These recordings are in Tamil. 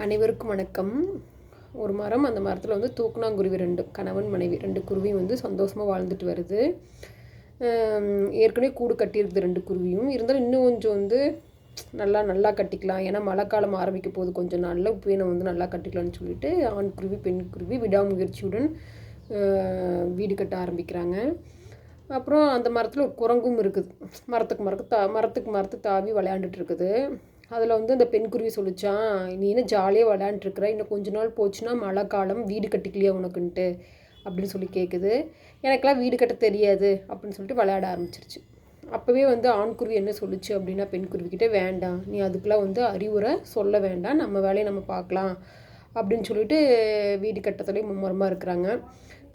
அனைவருக்கும் வணக்கம். ஒரு மரம், அந்த மரத்தில் வந்து தூக்கணாங்குருவி 2 கணவன் மனைவி 2 குருவியும் வந்து சந்தோஷமாக வாழ்ந்துட்டு வருது. ஏற்கனவே கூடு கட்டியிருக்குது 2 குருவியும். இருந்தாலும் இன்னும் கொஞ்சம் வந்து நல்லா கட்டிக்கலாம். ஏன்னா மழை காலம் ஆரம்பிக்க போது கொஞ்சம் நாளில் இப்போயே வந்து நல்லா கட்டிக்கலாம்னு சொல்லிட்டு ஆண் குருவி பெண் குருவி விடாமுயற்சியுடன் வீடு கட்ட ஆரம்பிக்கிறாங்க. அப்புறம் அந்த மரத்தில் ஒரு குரங்கும் இருக்குது. மரத்துக்கு தாவி விளையாண்டுட்டு இருக்குது. அதில் வந்து அந்த பெண் குருவி சொல்லிச்சான், நீ என்ன ஜாலியாக விளையாண்டுருக்குற, இன்னும் கொஞ்ச நாள் போச்சுன்னா மழை காலம், வீடு கட்டிக்கலையா உனக்குன்ட்டு அப்படின்னு சொல்லி கேட்குது. எனக்கெல்லாம் வீடு கட்ட தெரியாது அப்படின்னு சொல்லிட்டு விளையாட ஆரம்பிச்சிருச்சு. அப்போவே வந்து ஆண் குருவி என்ன சொல்லிச்சு அப்படின்னா பெண் குருவிக்கிட்டே, வேண்டாம் நீ அதுக்கெலாம் வந்து அறிவுரை சொல்ல வேண்டாம், நம்ம வேலையை நம்ம பார்க்கலாம் அப்படின்னு சொல்லிட்டு வீடு கட்டத்துலேயும் மும்முரமாக இருக்கிறாங்க.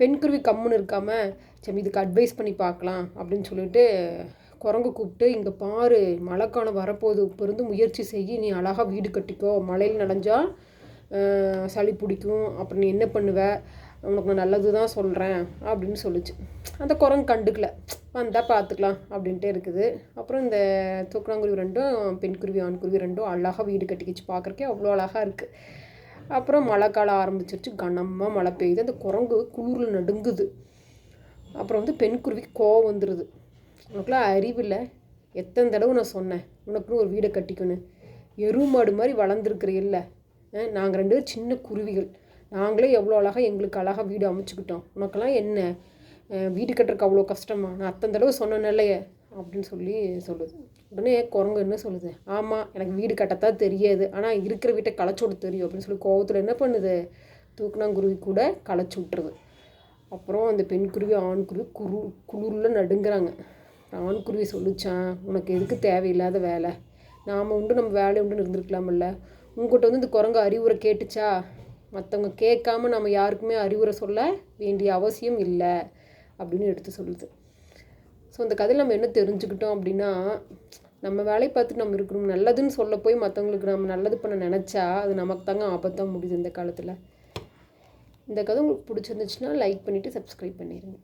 பெண் குருவி கம்முன்னு இருக்காமல், சரி இதுக்கு அட்வைஸ் பண்ணி பார்க்கலாம் அப்படின்னு சொல்லிட்டு குரங்கு கூப்பிட்டு, இங்கே பாரு மழைக்காலம் வரப்போகுது, இப்போ இருந்து முயற்சி செய்ய, நீ அழகாக வீடு கட்டிக்கோ, மழையில் நனைஞ்சால் சளி பிடிக்கும், அப்புறம் நீ என்ன பண்ணுவ, உனக்கு நான் நல்லது தான் சொல்கிறேன் அப்படின்னு சொல்லிச்சு. அந்த குரங்கு கண்டுக்கல, வந்தால் பார்த்துக்கலாம் அப்படின்ட்டே இருக்குது. அப்புறம் இந்த தூக்கணாங்குருவி 2 பெண் குருவி ஆண் குருவி 2 அழகாக வீடு கட்டிக்கிச்சு. பார்க்குறக்கே அவ்வளோ அழகாக இருக்குது. அப்புறம் மழை காலம் ஆரம்பிச்சிருச்சு. கனமாக மழை பெய்யுது. அந்த குரங்கு குளிரில் நடுங்குது. அப்புறம் வந்து பெண் குருவி கோவம் வந்துடுது. உனக்குலாம் அறிவில்லை, எத்தனை தடவை நான் சொன்னேன் உனக்குன்னு ஒரு வீடை கட்டிக்கணும், எருமாடு மாதிரி வளர்ந்துருக்குற இல்லை, நாங்கள் 2 சின்ன குருவிகள், நாங்களே எவ்வளோ அழகாக எங்களுக்கு அழகாக வீடு அமைச்சுக்கிட்டோம், உனக்கெல்லாம் என்ன வீடு கட்டுறதுக்கு அவ்வளோ கஷ்டமா, நான் அத்தனை தடவை சொன்னேன் இல்லையே அப்படின்னு சொல்லுது. உடனே குரங்கு என்ன சொல்லுது, ஆமாம் எனக்கு வீடு கட்டத்தான் தெரியாது, ஆனால் இருக்கிற வீட்டை களைச்சோடு தெரியும் அப்படின்னு சொல்லி கோவத்தில் என்ன பண்ணுது, தூக்கணாங்குருவி கூட களைச்சி விட்டுருது. அப்புறம் அந்த பெண் குருவி ஆண் குருவி குளிரில் நடுங்கிறாங்க. ஆண் குருவி சொல்லிச்சான், உனக்கு எதுக்கு தேவையில்லாத வேலை, நாம் உண்டு நம்ம வேலை உண்டுன்னு இருந்திருக்கலாமில்ல, உங்கள்கிட்ட வந்து இந்த குரங்கு அறிவுரை கேட்டுச்சா, மற்றவங்க கேட்காம நம்ம யாருக்குமே அறிவுரை சொல்ல வேண்டிய அவசியம் இல்லை அப்படின்னு எடுத்து சொல்லுது. ஸோ இந்த கதையில் நம்ம என்ன தெரிஞ்சுக்கிட்டோம் அப்படின்னா, நம்ம வேலையை பார்த்துட்டு நம்ம இருக்கணும், நல்லதுன்னு சொல்ல போய் மற்றவங்களுக்கு நம்ம நல்லது பண்ண நினச்சா அது நமக்கு தாங்க ஆபத்தாக முடியுது இந்த காலத்தில். இந்த கதை உங்களுக்கு பிடிச்சிருந்துச்சுன்னா லைக் பண்ணிவிட்டு சப்ஸ்கிரைப் பண்ணிடுங்க.